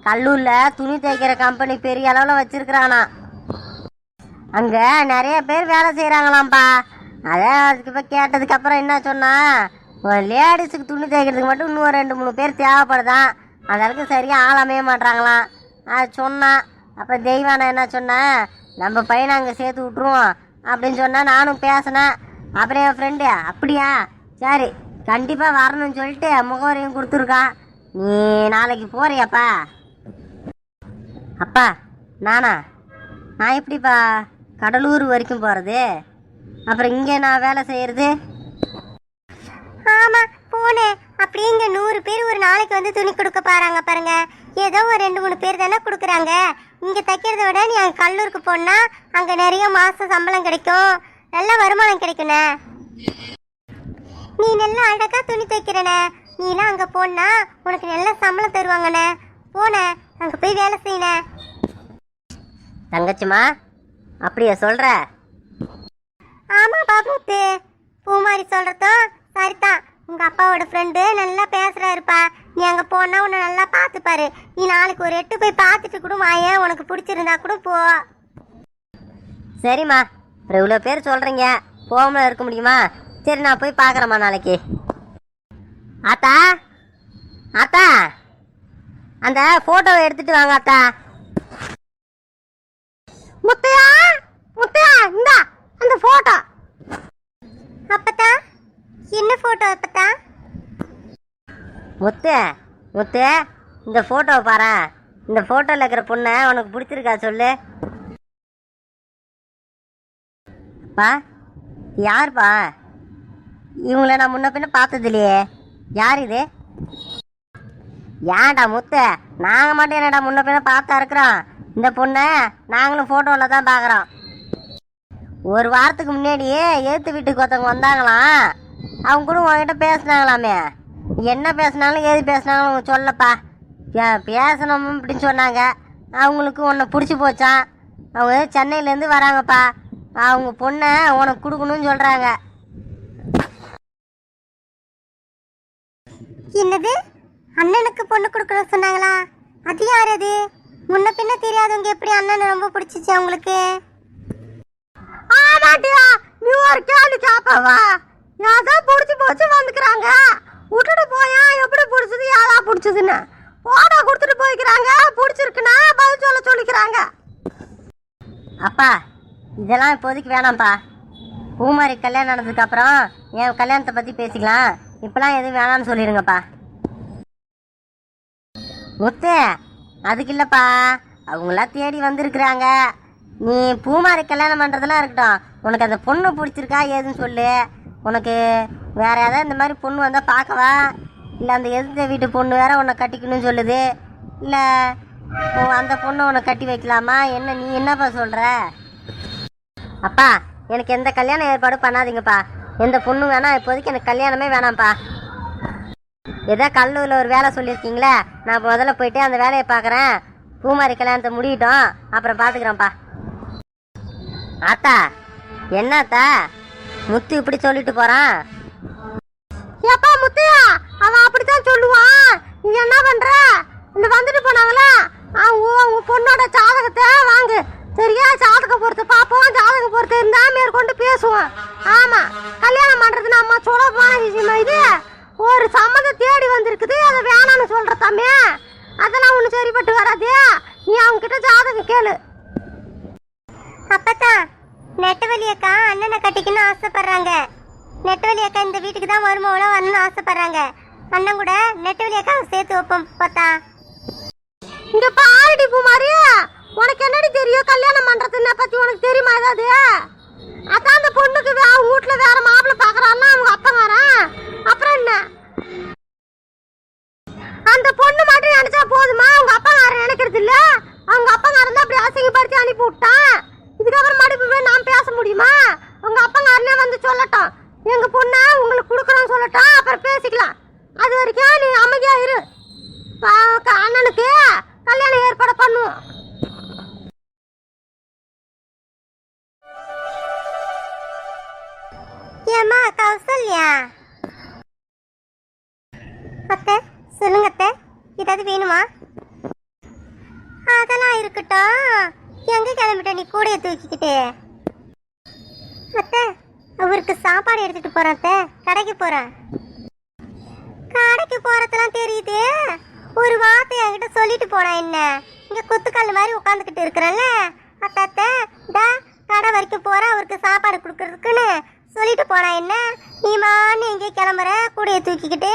கல்லூரில் துணி தைக்கிற கம்பெனி பெரிய அளவில் வச்சிருக்கிறானா. அங்கே நிறைய பேர் வேலை செய்கிறாங்களாம்ப்பா. அதே அதுக்கு இப்போ கேட்டதுக்கப்புறம் என்ன சொன்னா, லேடிஸுக்கு துணி தைக்கிறதுக்கு மட்டும் இன்னும் 2-3 பேர் தேவைப்படுதான். அதற்கு சரியாக ஆளமைய மாட்டாங்களாம். அது சொன்னான். அப்போ தெய்வானா என்ன சொன்னேன், நம்ம பையனை அங்கே சேர்த்து விட்ருவோம் அப்படின்னு சொன்னால் நானும் பேசினேன். அப்புறம் என் ஃப்ரெண்டு அப்படியா சரி கண்டிப்பாக வரணும்னு சொல்லிட்டு முகவரியும் கொடுத்துருக்கான். நீ நாளைக்கு போறியாப்பா? அப்பா நானா? நான் எப்படிப்பா கடலூர் வரைக்கும் போகிறது? அப்புறம் இங்கே நான் வேலை செய்கிறது? ஆமாம் போனேன். அப்படியே இங்கே 100 பேர் ஒரு நாளைக்கு வந்து துணி கொடுக்க பாருங்க பாருங்க. ஏதோ ஒரு 2-3 பேர் தானே கொடுக்குறாங்க. இங்கே தைக்கிறத விட நீ அங்கே கல்லூருக்கு போனால் அங்கே நிறைய மாதம் சம்பளம் கிடைக்கும், நல்ல வருமானம் கிடைக்குண்ணே. நீ நல்லா அழகாக துணி தைக்கிறனே. நீலாம் அங்கே போனா உனக்கு நல்ல சம்பளம் தருவாங்கண்ணே. போனே அங்கே போய் வேலை செய்யணே. தங்கச்சிம்மா அப்படியா சொல்கிற? ஆமாம் பாபுத்து, பூமாரி சொல்கிறதும் சரிதான். உங்கள் அப்பாவோட ஃப்ரெண்டு நல்லா பேசுகிறாருப்பா. நீ அங்கே போனால் உன்னை நல்லா பார்த்துப்பாரு. நீ நாளைக்கு ஒரு 8 போய் பார்த்துட்டு கூட வாயேன், உனக்கு பிடிச்சிருந்தா கூட போ. சரிம்மா, அப்புறம் இவ்வளோ பேர் சொல்கிறீங்க, போகாமல் இருக்க முடியுமா? சரி நான் போய் பார்க்குறேம்மா நாளைக்கு. ஆத்தா ஆத்தா அந்த ஃபோட்டோவை எடுத்துகிட்டு வாங்க ஆத்தா. முத்தையா முத்தையா இந்தா அந்த ஃபோட்டோ. அப்பத்தா என்ன ஃபோட்டோ அப்பத்தா? முத்து முத்து இந்த ஃபோட்டோவை பாரு. இந்த ஃபோட்டோவில் இருக்கிற பொண்ணை உனக்கு பிடிச்சிருக்கா சொல்லு. அப்பா யாருப்பா? இவங்கள நான் முன்ன பின்ன பார்த்தது இல்லையே. யார் இது? ஏன்டா முத்து, நாங்கள் மட்டும் என்னடா முன்ன பின்ன பார்த்தா இருக்கிறோம்? இந்த பொண்ணை நாங்களும் ஃபோட்டோவில் தான் பார்க்குறோம். ஒரு வாரத்துக்கு முன்னாடியே ஏற்று வீட்டுக்கு ஒருத்தவங்க வந்தாங்களாம். அவங்க கூட உங்ககிட்ட பேசினாங்களாமே. என்ன பேசினாலும் ஏது பேசினாலும் அவங்க சொல்லப்பா. பேசணும் அப்படின்னு சொன்னாங்க. அவங்களுக்கு உன்னை பிடிச்சி போச்சான். அவங்க சென்னையிலேருந்து வராங்கப்பா. அவங்க பொண்ணை உனக்கு கொடுக்கணும்னு சொல்கிறாங்க. என்னது, அண்ணனுக்கு பொண்ணு கொடுக்கணும் சொன்னாங்களா? அது யார் அது? முன்ன பின்ன தெரியாதவங்க எப்படி அண்ணனை ரொம்ப பிடிச்சிச்சு அவங்களுக்கு? ஆமாட்டியா, நீ ஒரு கேள்வி கேப்பவா? யாதான் பிடிச்சி போச்சு வந்துக்கிறாங்க. விட்டுட்டு போயா எப்படி பிடிச்சது யாரா பிடிச்சதுன்னு போட்டோ கொடுத்துட்டு போய்க்கிறாங்க. பிடிச்சிருக்குன்னா பதில் சொல்ல சொல்லிக்கிறாங்க. அப்பா இதெல்லாம் இப்போதைக்கு வேணாம்ப்பா. பூமாரி கல்யாணம் நடந்ததுக்கப்புறம் என் கல்யாணத்தை பற்றி பேசிக்கலாம். இப்பெல்லாம் எதுவும் வேணான்னு சொல்லிடுங்கப்பா. முத்து அதுக்கு இல்லைப்பா, அவங்களாம் தேடி வந்திருக்கிறாங்க. நீ பூமாரி கல்யாணம் பண்ணுறதெல்லாம் இருக்கட்டும், உனக்கு அந்த பொண்ணு பிடிச்சிருக்கா ஏதுன்னு சொல்லு. உனக்கு வேற ஏதாவது இந்த மாதிரி பொண்ணு வந்தால் பார்க்கவா? இல்லை அந்த எதிர்த்த வீட்டு பொண்ணு வேற உன்னை கட்டிக்கணும்னு சொல்லுது, இல்லை அந்த பொண்ணை உன்னை கட்டி வைக்கலாமா என்ன? நீ என்னப்பா சொல்கிற? அப்பா எனக்கு எந்த கல்யாணம் ஏற்பாடு பண்ணாதீங்கப்பா. எந்த பொண்ணு வேணாம், இப்போதைக்கு எனக்கு கல்யாணமே வேணாம்ப்பா. ஏதோ கல்லூரில் ஒரு வேலை சொல்லியிருக்கீங்களே, நான் முதல்ல போயிட்டு அந்த வேலையை பார்க்குறேன். பூமாரி கல்யாணத்தை முடியட்டும், அப்புறம் பார்த்துக்குறேன்ப்பா. ஆத்தா என்னத்தா முத்து இப்படி சொல்லிட்டு போகிறான்? ஏப்பா முத்தையா, அவன் அப்படித்தான் சொல்லுவான். நீ என்ன பண்ற? இந்த வந்துட்டு போனாங்களா அவங்க பொண்ணோட ஜாதகத்தை வாங்கு. சரியா? ஜாதக பொறுத்து பார்ப்போம். ஜாதக பொறுத்து இருந்தா மேற்கொண்டு பேசுவோம். ஆமா, கல்யாணம் பண்றது நம்ம சுலபமான விஷயமா இது? ஒரு சம்மந்தம் தேடி வந்திருக்குது, அதை வேணான்னு சொல்ற தம்பி. அதெல்லாம் ஒண்ணு சரிப்பட்டு வராது. நீ அவங்க கிட்ட ஜாதகம் கேளு. அப்பதான் நெட்டவெளி அக்கா அண்ணனை கட்டிக்கணும்னு ஆசைப்படுறாங்க. நெட்டவெளி அக்கா இந்த வீட்டுக்கு தான் வருமாவளோ வரணும்னு ஆசைப்படுறாங்க. அண்ணன் கூட நெட்டவெளி அக்கா சேர்த்து வைப்போம். பார்த்தா இங்க பாருடி பூமாரி, உனக்கு என்னடி தெரியும் கல்யாணம் பண்றதுன்னு பத்தி? உனக்கு தெரியுமா ஏதாவது? அதான் அந்த பொண்ணுக்கு அவங்க வீட்டுல வேற மாப்பிள்ளை பாக்குறான்னா அவங்க அப்பங்காரன். அப்புறம் என்ன, அந்த பொண்ணு மட்டும் நினைச்சா போதுமா? அவங்க அப்பங்காரன் நினைக்கிறது இல்ல. அவங்க அப்பங்காரன் தான் அப்படி அசிங்கப்படுத்தி அனுப்பி விட்டான். இதுக்கப்புறம் மறுபடியும் போய் நாம் பேச முடியுமா? உங்க அப்பங்காரனே வந்து சொல்லட்டும், எங்க பொண்ணை உங்களுக்கு கொடுக்கணும்னு சொல்லட்டும், அப்புறம் பேசிக்கலாம். அது வரைக்கும் நீ அமைதியா இரு. அண்ணனுக்கு கல்யாணம் ஏற்பாடு பண்ணுவோம். ஏமா கௌசல்யா? அத்தை சொல்லுங்க அத்தை, ஏதாவது வேணுமா? இருக்கட்டும். எங்க கிளம்பிட்ட நீ கூடைய தூக்கிக்கிட்டு? அத்தை, அவருக்கு சாப்பாடு எடுத்துட்டு போறேன் அத்தை. கடைக்கு போறேன். கடைக்கு போறதெல்லாம் தெரியுது, ஒரு வார்த்தை என்கிட்ட சொல்லிட்டு போனா என்ன? இங்க குத்துக்கல் மாதிரி உட்காந்துக்கிட்டு இருக்கிறேன்ல அத்தை. அத்தை டா கடை வரைக்கும் போறேன் அவருக்கு சாப்பாடு கொடுக்கறதுக்குன்னு சொல்லிட்டு போனா என்ன? நீ மான்னு எங்கே கிளம்புற கூடைய தூக்கிக்கிட்டு?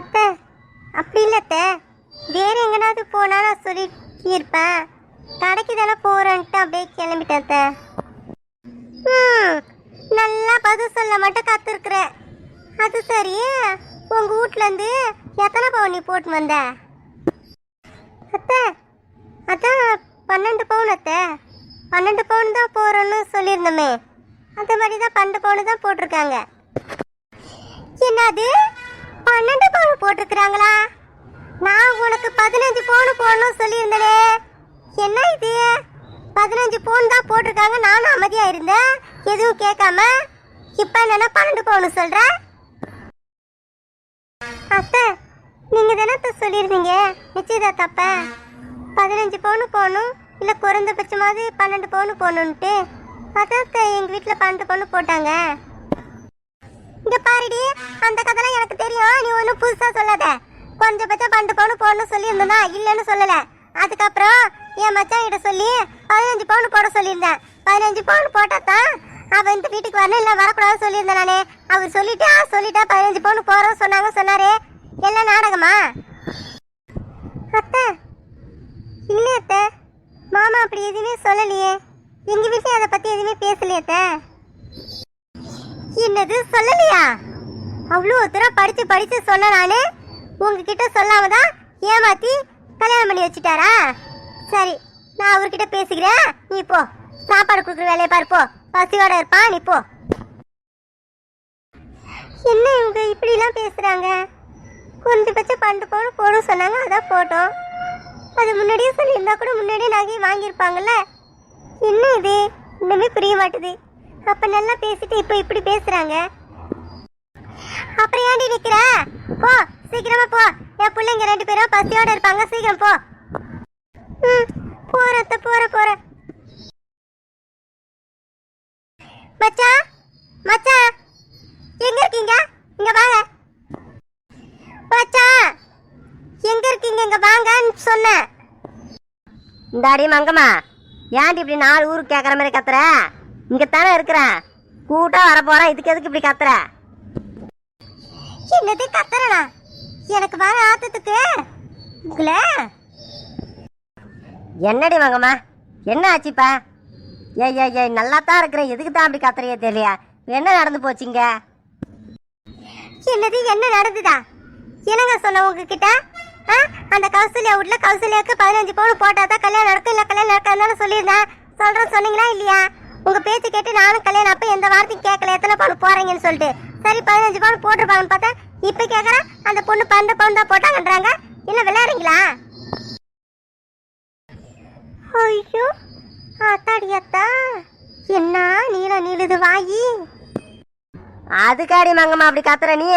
அத்தை அப்படி இல்லை அத்தை, வேற எங்கனாவது போனா நான் சொல்லிட்டு இருப்பேன். கடைக்கு தானே போறேன்ட்டு அப்படியே கிளம்பிட்டேன் அத்தை. நல்லா பதில் சொல்ல மட்டும் கத்துருக்குற. அது சரி, உங்க வீட்ல இருந்து எத்தனை பவுன் நீ போட்டு வந்த? அத்தை அதான் 12 பவுன் அத்தை. 12 பவுன் தான் போறோன்னு சொல்லியிருந்தோமே, அந்த மாதிரி தான் 12 பவுன் தான் போட்டிருக்காங்க. என்னது 12 பவுன் போட்டிருக்கிறாங்களா? நான் உனக்கு 15 பவுன் போடணும் சொல்லியிருந்தேனே, என்ன இது 15 பவுன் தான் போட்டிருக்காங்க. நானும் அமைதியா இருந்தேன், எதுவும் கேட்காம. இப்ப என்னன்னா 12 பவுன் சொல்ற? அத்தை நீங்க தானே சொல்லியிருந்தீங்க நிச்சயதார்த்தப்ப 15 பவுன் போகணும், இல்லை குறைந்தபட்சமாவது 12 பவுன் போகணுன்ட்டு. அதான் எங்க வீட்டில் 12 பவுன் போட்டாங்க. இங்க பாருடி, அந்த கதைலாம் எனக்கு தெரியும், நீ ஒன்றும் புதுசா சொல்லாத. கொஞ்சபட்சம் 12 பவுன் போடணும் சொல்லியிருந்தா, இல்லைன்னு சொல்லல. அதுக்கப்புறம் என் மச்சான் கிட்ட சொல்லி 15 பவுன் போட சொல்லியிருந்தேன். 15 பவுன் போட்டா தான் அவன் இந்த வீட்டுக்கு வரணும், இல்லை வரக்கூடாதுன்னு சொல்லியிருந்தேன் நானே. அவர் சொல்லிட்டா 15 பவுன் போறோம் சொன்னாரு. எல்லாம் நாடகமா? அத்தை இல்லை அத்தை, மாமா அப்படி எதுவுமே சொல்லலையே. எங்க வீட்டில் அதை பத்தி எதுவுமே பேசலையே அத்தை. என்னது சொல்லலையா? அவ்வளோ தூரம் படிச்சு சொன்ன நானு உங்ககிட்ட சொல்லாம தான் ஏமாத்தி கல்யாணம் பண்ணி வச்சுட்டாரா? சரி, நான் அவர்கிட்ட பேசிக்கிறேன். நீ போ, சாப்பாடு கொடுக்குற வேலையை பாரு, போ. பசியோட இருப்பான், நீ போ. என்ன இவங்க இப்படிலாம் பேசுறாங்க? குறைஞ்சபட்சம் 12 பவுன் போடும் சொன்னாங்க, அதான் போட்டோம். அது முன்னாடியே சொல்லியிருந்தா கூட முன்னாடியே நகையை வாங்கியிருப்பாங்கல்ல. என்ன இது இன்னுமே புரிய மாட்டுது. அப்ப நல்லா பேசிட்டு இப்போ இப்படி பேசுறாங்க. அப்புறம் ஏன்டி நிக்கிற? போ, சீக்கிரமா போ. என் பிள்ளைங்க 2 பேரும் பசியோட இருப்பாங்க, சீக்கிரம் போ. போற மச்சான், மச்சான் எங்க இருக்கீங்க? இங்க வாங்க மச்சான், எங்க இருக்கீங்க? இங்க வாங்கன்னு சொன்னேன். இந்த அடி மங்கம்மா, ஏன்டி இப்படி 4 ஊருக்கு கேட்குற மாதிரி கத்துற? இங்கத்தானே இருக்கிறேன், கூட்டா வரப்போறேன், இதுக்கு எதுக்கு இப்படி கத்துற? என்னது கத்துறனா? எனக்கு வர ஆத்தத்துக்கு உங்கள என்னடி மங்கம்மா, என்ன ஆச்சுப்பா? ஏய் நல்லா தான் இருக்கிறேன், எதுக்கு தான் அப்படி கத்துறையே தெரியலையா? என்ன நடந்து போச்சுங்க? என்னது என்ன நடந்துதா? என்னங்க சொன்ன உங்ககிட்ட? அந்த கௌசல்யா வீட்ல கௌசல்யாவுக்கு 15 பவுன் போட்டாதான் கல்யாணம் நடக்கும், இல்லை கல்யாணம் நடக்காதுன்னு சொல்லியிருந்தேன். சொன்னீங்களா இல்லையா? உங்க பேச்சு கேட்டு நானும் கல்யாணம் அப்ப எந்த வார்த்தையும் கேட்கல, எத்தனை பவுன் போறீங்கன்னு சொல்லிட்டு. சரி 15 பவுன் போட்டிருப்பாங்கன்னு பார்த்தா இப்ப கேட்கறேன் அந்த பொண்ணு 12 பவுன் தான் போட்டாங்கன்றாங்க. என்ன விளையாடுறீங்களா? ஐயோ அத்தாடியத்தா, என்ன நீளுது வாயி. அதுக்காடி மங்கம்மா அப்படி கத்துற நீ?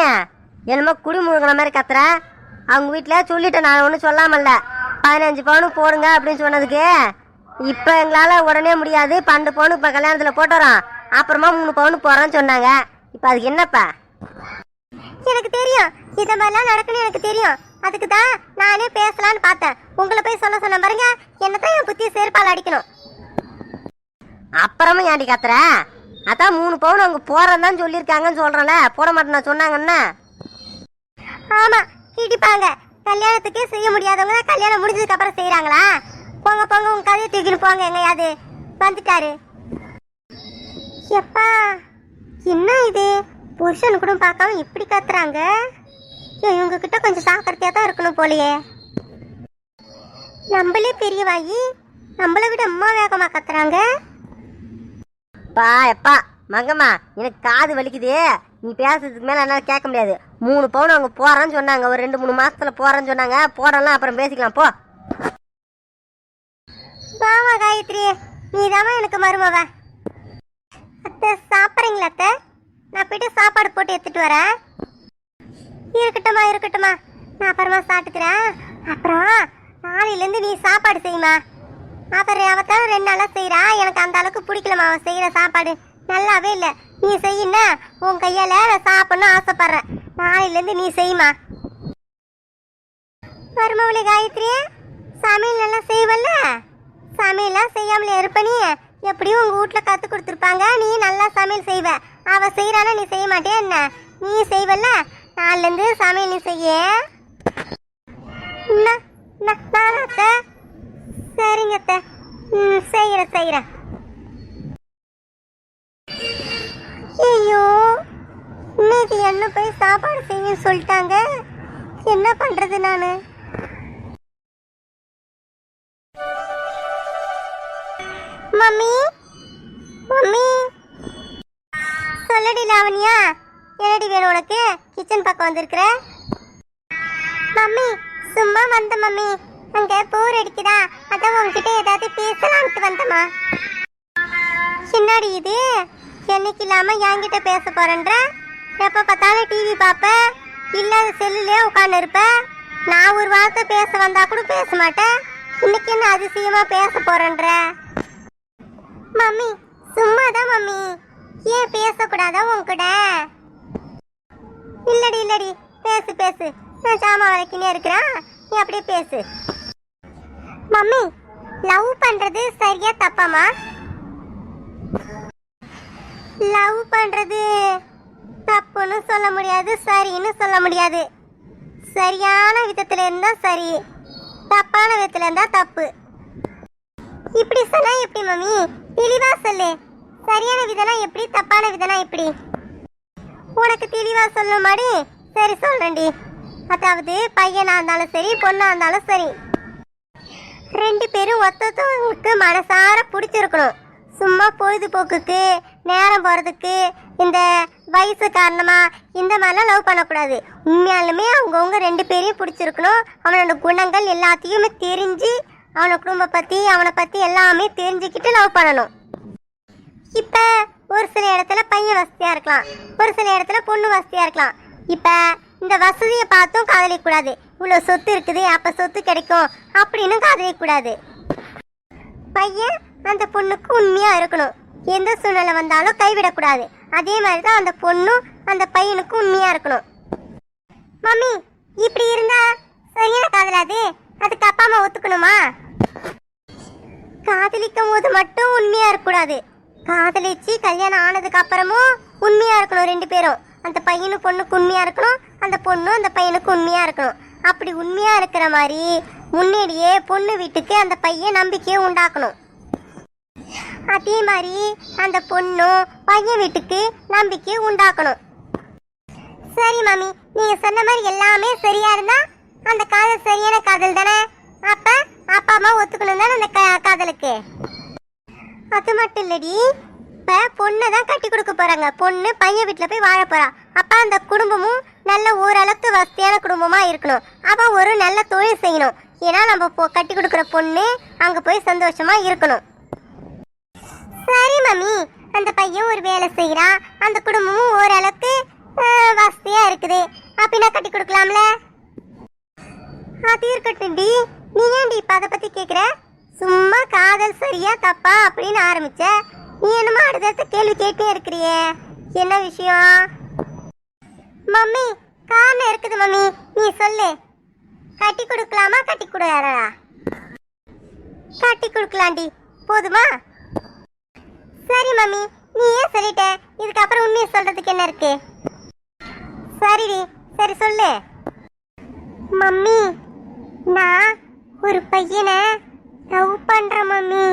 என்னமோ குடி முழுகின மாதிரி கத்துற. அவங்க வீட்டில் சொல்லிட்டேன், நான் ஒன்றும் சொல்லாமல்ல. 15 பவுனுக்கு போடுங்க அப்படின்னு சொன்னதுக்கு இப்போ எங்களால் உடனே முடியாது, 12 பவுனுக்கு இப்போ கல்யாணத்தில் போட்டுறோம், அப்புறமா 3 பவுனுக்கு போகிறோன்னு சொன்னாங்க. இப்போ அதுக்கு என்னப்பா? எனக்கு தெரியும் இதை மாதிரிலாம் நடக்குன்னு எனக்கு தெரியும். அதுக்கு தான் நானே பேசலான்னு பார்த்தேன். உங்களை போய் சொன்ன பாருங்க, என்னத்தான் என் புத்தியை செருப்பால் அடிக்கணும். அப்புறமா ஏன்டி கத்துற? அதான் 3 பவுன் அவங்க போறேன்னு தான் சொல்லியிருக்காங்கன்னு சொல்றேன்ல, போட மாட்டேன் சொன்னாங்கன்னா. ஆமா இடிப்பாங்க. கல்யாணத்துக்கே செய்ய முடியாதவங்க கல்யாணம் முடிஞ்சதுக்கு அப்புறம் செய்யறாங்களா? போங்க உங்க கதையை தூக்கிட்டு போங்க. எங்கயாவது வந்துட்டாரு. எப்பா என்ன இது, புருஷன் கூட பார்க்காம இப்படி கத்துறாங்க. இவங்க கிட்ட கொஞ்சம் சாக்கிரத்தையா தான் இருக்கணும் போலயே. நம்மளே பெரியவாயி, நம்மளை விட அம்மா வேகமா கத்துறாங்க. எப்பா மங்கம்மா, எனக்கு காது வலிக்குது, நீ பேசுறதுக்கு மேல என்னால கேட்க முடியாது. 3 பவுன் அவங்க போறேன்னு சொன்னாங்க, ஒரு 2-3 மாசத்துல போறேன்னு சொன்னாங்க. போடலாம், அப்புறம் பேசிக்கலாம், போ. வாமா காயத்ரி, நீதாமா எனக்கு மருமவ. அத்தை சாப்பிட்றீங்களா அத்தை? நான் போயிட்டு சாப்பாடு போட்டு எடுத்துட்டு வரேன். இருக்கட்டுமா, நான் அப்புறமா சாப்பிட்டுக்கிறேன். அப்புறம் நாளையிலேருந்து நீ சாப்பாடு செய்யுமா. அப்புறம் அவத்தாலும் 2 நாளாக செய்கிறா. எனக்கு அந்த அளவுக்கு பிடிக்கலம்மா அவன் செய்கிற சாப்பாடு, நல்லாவே இல்லை. நீ செய்யினா உன் கையால் நான் சாப்பிட்ணும் ஆசைப்பட்றேன். நாளையிலேருந்து நீ செய்யுமா. மருமவளி காயத்ரி, சமையல் நல்லா செய்வல்ல? சமையல்லாம் செய்யாமலே இருப்ப நீ? எப்படியும் உங்கள் வீட்டில் கற்றுக் கொடுத்துருப்பாங்க, நீ நல்லா சமையல் செய்வ. அவள் செய்கிறானா நீ செய்ய மாட்டே என்ன? நீ செய்வல்ல, நாளிலேருந்து சமையல் நீ செய்ய. அத்தை சரிங்க அத்தை, செய்கிறேன். ஐயோ, இன்னைக்கு என்ன போய் சாப்பாடு செய்ய சொல்லிட்டாங்க, என்ன பண்ணுறது நான்? மம்மி சொல்லடி லாவண்யா, என்னடி வேணும் உனக்கு? கிச்சன் பக்கம் வந்திருக்கிற? மம்மி சும்மா வந்த மம்மி, அங்கே போர் அடிக்குதா, அதான் உங்ககிட்ட ஏதாவது பேசலான்ட்டு வந்தம்மா. சின்னாடி இது என்னைக்கு இல்லாம என்கிட்ட பேச போறேன்ற? எப்ப பார்த்தாலும் டிவி பார்ப்ப, இல்லாத செல்லுலயே உட்காந்து இருப்ப. நான் ஒரு வார்த்தை பேச வந்தா கூட பேச மாட்டேன். இன்னைக்கு என்ன அதிசயமா பேச போறேன்ற? மம்மி சும்மாதான் மம்மி, ஏன் பேசக்கூடாதா உன்கிட்ட? இல்லடி பேசு, நான் சாமா வரைக்கினே இருக்கிறேன், நீ அப்படியே பேசு. மம்மி லவ் பண்றது சரியா தப்பாமா? லவ் பண்றது தப்புன்னு சொல்ல முடியாது, சரின்னு சொல்ல முடியாது. சரியான விதத்துல இருந்தா சரி, தப்பான விதத்துல இருந்தா தப்பு. இப்படி சொன்னா எப்படி மம்மி? தெளிவா சொல்லு. சரியான விதனா எப்படி, தப்பான விதனா எப்படி? உனக்கு தெளிவா சொல்ல மாடி. சரி சொல்றேன்டி. அதாவது பையனா இருந்தாலும் சரி, பொண்ணா இருந்தாலும் சரி, 2 பேரும் ஒருத்தவங்களுக்கு மனசார பிடிச்சிருக்கணும். சும்மா பொழுதுபோக்குக்கு, நேரம் போகிறதுக்கு, இந்த வயசு காரணமா இந்த மாதிரிலாம் லவ் பண்ணக்கூடாது. உண்மையாலுமே அவங்கவுங்க 2 பேரையும் பிடிச்சிருக்கணும். அவனோட குணங்கள் எல்லாத்தையுமே தெரிஞ்சு, அவனை குடும்ப பற்றி, அவனை பற்றி எல்லாமே தெரிஞ்சுக்கிட்டு லவ் பண்ணணும். இப்போ ஒரு சில இடத்துல பையன் வசதியாக இருக்கலாம், ஒரு சில இடத்துல பொண்ணு வசதியாக இருக்கலாம். இப்போ இந்த வசதியை பார்த்தும் காதலிக்கக்கூடாது. இவ்வளோ சொத்து இருக்குது, அப்போ சொத்து கிடைக்கும் அப்படின்னு காதலிக்கக்கூடாது. பையன் அந்த பொண்ணுக்கு உண்மையாக இருக்கணும், எந்த சூழ்நிலை வந்தாலும் கைவிடக்கூடாது. அதே மாதிரி தான் அந்த பொண்ணும் அந்த பையனுக்கு உண்மையாக இருக்கணும். மம்மி இப்படி இருந்தா சரியான காதலாது, அதுக்கு அப்பா அம்மா ஒத்துக்கணுமா? காதலிக்கும் போது மட்டும் உண்மையாக இருக்கக்கூடாது, காதலிச்சு கல்யாணம் ஆனதுக்கு அப்புறமும் உண்மையாக இருக்கணும். 2 பேரும், அந்த பையனும் பொண்ணுக்கு உண்மையாக இருக்கணும், அந்த பொண்ணும் அந்த பையனுக்கு உண்மையாக இருக்கணும். அப்படி உண்மையாக இருக்கிற மாதிரி முன்னாடியே பொண்ணு வீட்டுக்கு அந்த பையன் நம்பிக்கையை உண்டாக்கணும். அதே மாதிரி அந்த பொண்ணும் பையன் வீட்டுக்கு நம்பிக்கையை உண்டாக்கணும். சரி மாமி, நீங்க சொன்ன மாதிரி எல்லாமே சரியா இருந்தா அந்த காதல் சரியான காதல் தானே? அப்ப அப்பா அம்மா ஒத்துக்கணும் தானே அந்த காதலுக்கு? அது மட்டும் இல்லடி, இப்ப பொண்ணை தான் கட்டி கொடுக்க போறாங்க. பொண்ணு பையன் வீட்டுல போய் வாழ போறா. அப்ப அந்த குடும்பமும் நல்ல ஓரளவுக்கு வசதியான குடும்பமா இருக்கணும். அப்ப ஒரு நல்ல தொழில் செய்யணும். ஏன்னா நம்ம கட்டி கொடுக்குற பொண்ணு அங்க போய் சந்தோஷமா இருக்கணும். சரி மம்மி, அந்த பையன் ஒரு வேலை செய்யறான், அந்த குடும்பமும் ஓரளவுக்கு வசதியா இருக்குது, அப்படின்னா கட்டி கொடுக்கலாம்ல? அது இருக்கட்டும் டி, நீ ஏன்டி இப்ப அதை பத்தி கேக்குற? சும்மா காதல் சரியா தப்பா அப்படின்னு ஆரம்பிச்ச, நீ என்னமா அடுத்த கேள்வி கேட்டே இருக்கிறியே, என்ன விஷயம்? மம்மி காரணம் இருக்குது மம்மி, நீ சொல்லு. கட்டி கொடுக்கலாமா கட்டி கொடுறா? கட்டி கொடுக்கலாண்டி, போதுமா? சரி மம்மி, நீ ஏன் சொல்லிட்ட, இதுக்கப்புறம் உண்மையை சொல்றதுக்கு என்ன இருக்கு? சரிடி, சரி சொல்லு. மம்மி நான் ஒரு பையனை லவ் பண்றேன் மம்மி.